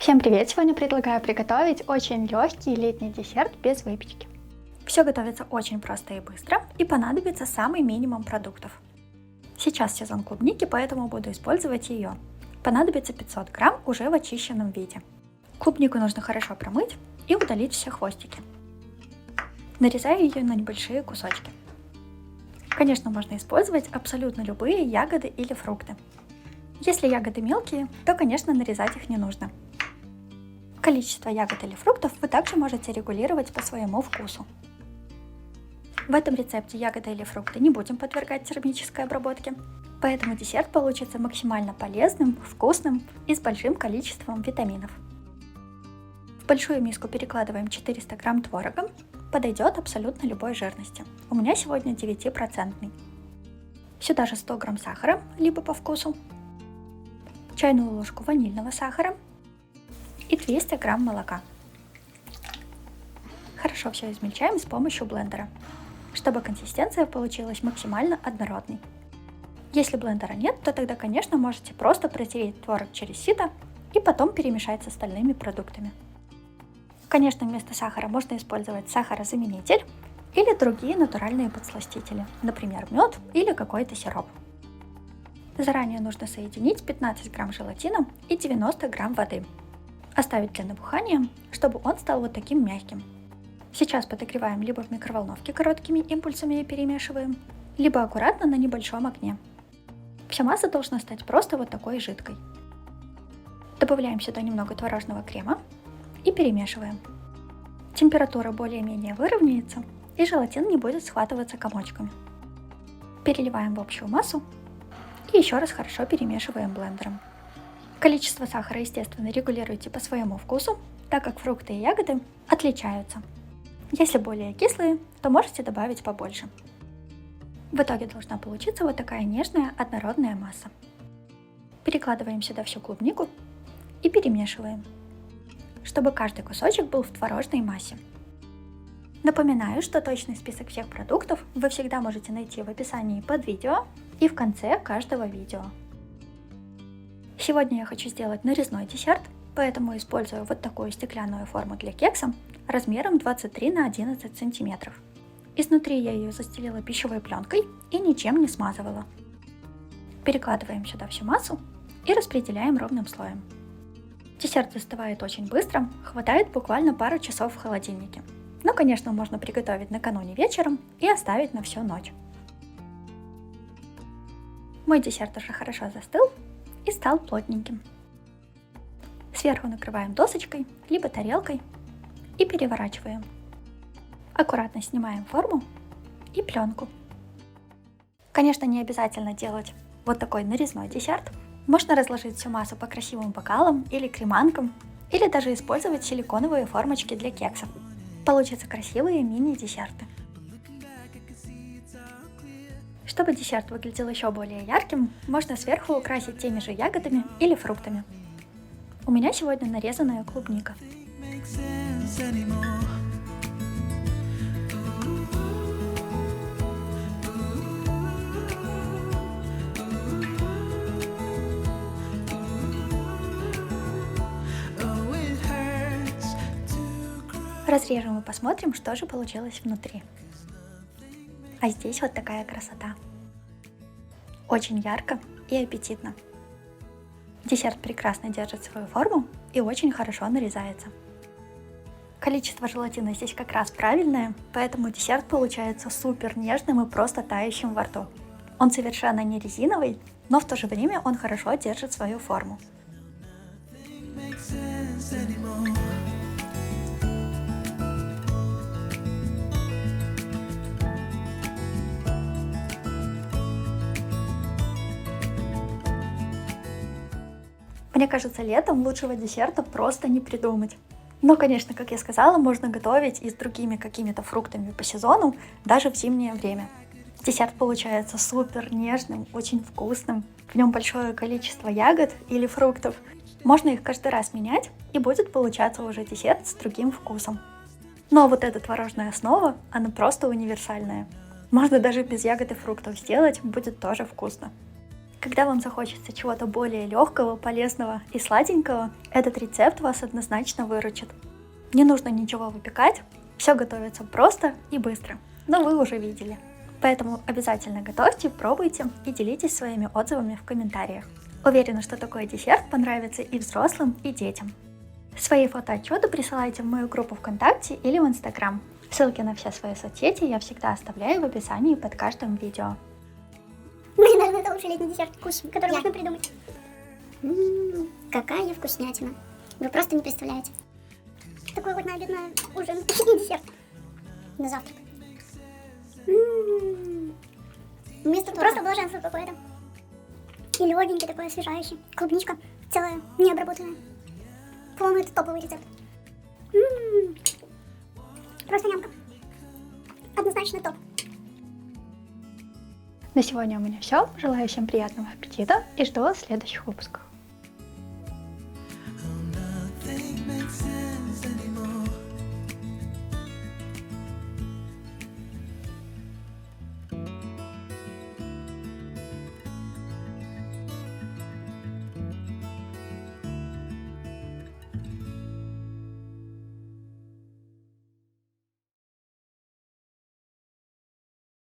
Всем привет! Сегодня предлагаю приготовить очень легкий летний десерт без выпечки. Все готовится очень просто и быстро, и понадобится самый минимум продуктов. Сейчас сезон клубники, поэтому буду использовать ее. Понадобится 500 грамм уже в очищенном виде. Клубнику нужно хорошо промыть и удалить все хвостики. Нарезаю ее на небольшие кусочки. Конечно, можно использовать абсолютно любые ягоды или фрукты. Если ягоды мелкие, то, конечно, нарезать их не нужно. Количество ягод или фруктов вы также можете регулировать по своему вкусу. В этом рецепте ягоды или фрукты не будем подвергать термической обработке, поэтому десерт получится максимально полезным, вкусным и с большим количеством витаминов. В большую миску перекладываем 400 грамм творога, подойдет абсолютно любой жирности. У меня сегодня 9%. Сюда же 100 грамм сахара, либо по вкусу, чайную ложку ванильного сахара и 200 грамм молока. Хорошо все измельчаем с помощью блендера, чтобы консистенция получилась максимально однородной. Если блендера нет, то тогда, конечно, можете просто протереть творог через сито и потом перемешать с остальными продуктами. Конечно, вместо сахара можно использовать сахарозаменитель или другие натуральные подсластители, например, мед или какой-то сироп. Заранее нужно соединить 15 грамм желатина и 90 грамм воды. Оставить для набухания, чтобы он стал вот таким мягким. Сейчас подогреваем либо в микроволновке короткими импульсами и перемешиваем, либо аккуратно на небольшом огне. Вся масса должна стать просто вот такой жидкой. Добавляем сюда немного творожного крема и перемешиваем. Температура более-менее выровняется и желатин не будет схватываться комочками. Переливаем в общую массу и еще раз хорошо перемешиваем блендером. Количество сахара, естественно, регулируйте по своему вкусу, так как фрукты и ягоды отличаются. Если более кислые, то можете добавить побольше. В итоге должна получиться вот такая нежная однородная масса. Перекладываем сюда всю клубнику и перемешиваем, чтобы каждый кусочек был в творожной массе. Напоминаю, что точный список всех продуктов вы всегда можете найти в описании под видео и в конце каждого видео. Сегодня я хочу сделать нарезной десерт, поэтому использую вот такую стеклянную форму для кекса размером 23 на 11 сантиметров. Изнутри я ее застелила пищевой пленкой и ничем не смазывала. Перекладываем сюда всю массу и распределяем ровным слоем. Десерт застывает очень быстро, хватает буквально пару часов в холодильнике. Но, конечно, можно приготовить накануне вечером и оставить на всю ночь. Мой десерт уже хорошо застыл и стал плотненьким. Сверху накрываем досочкой, либо тарелкой и переворачиваем. Аккуратно снимаем форму и пленку. Конечно, не обязательно делать вот такой нарезной десерт. Можно разложить всю массу по красивым бокалам или креманкам, или даже использовать силиконовые формочки для кексов. Получатся красивые мини-десерты. Чтобы десерт выглядел еще более ярким, можно сверху украсить теми же ягодами или фруктами. У меня сегодня нарезанная клубника. Разрежем и посмотрим, что же получилось внутри. А здесь вот такая красота. Очень ярко и аппетитно. Десерт прекрасно держит свою форму и очень хорошо нарезается. Количество желатина здесь как раз правильное, поэтому десерт получается супер нежным и просто тающим во рту. Он совершенно не резиновый, но в то же время он хорошо держит свою форму. Мне кажется, летом лучшего десерта просто не придумать. Но, конечно, как я сказала, можно готовить и с другими какими-то фруктами по сезону, даже в зимнее время. Десерт получается супер нежным, очень вкусным. В нем большое количество ягод или фруктов. Можно их каждый раз менять, и будет получаться уже десерт с другим вкусом. Но вот эта творожная основа, она просто универсальная. Можно даже без ягод и фруктов сделать, будет тоже вкусно. Когда вам захочется чего-то более легкого, полезного и сладенького, этот рецепт вас однозначно выручит. Не нужно ничего выпекать, все готовится просто и быстро, но вы уже видели. Поэтому обязательно готовьте, пробуйте и делитесь своими отзывами в комментариях. Уверена, что такой десерт понравится и взрослым, и детям. Свои фотоотчеты присылайте в мою группу ВКонтакте или в Инстаграм. Ссылки на все свои соцсети я всегда оставляю в описании под каждым видео. Блин, наверное, это лучший летний десерт, который можно придумать. Какая вкуснятина. Вы просто не представляете. Такой вот на обед, на ужин и десерт. На завтрак. Вместо просто блаженство какое-то. И легенький такой, освежающий. Клубничка целая, необработанная. По-моему, это топовый рецепт. Просто нямка. Однозначно топ. На сегодня у меня все. Желаю всем приятного аппетита и жду вас в следующих выпусках.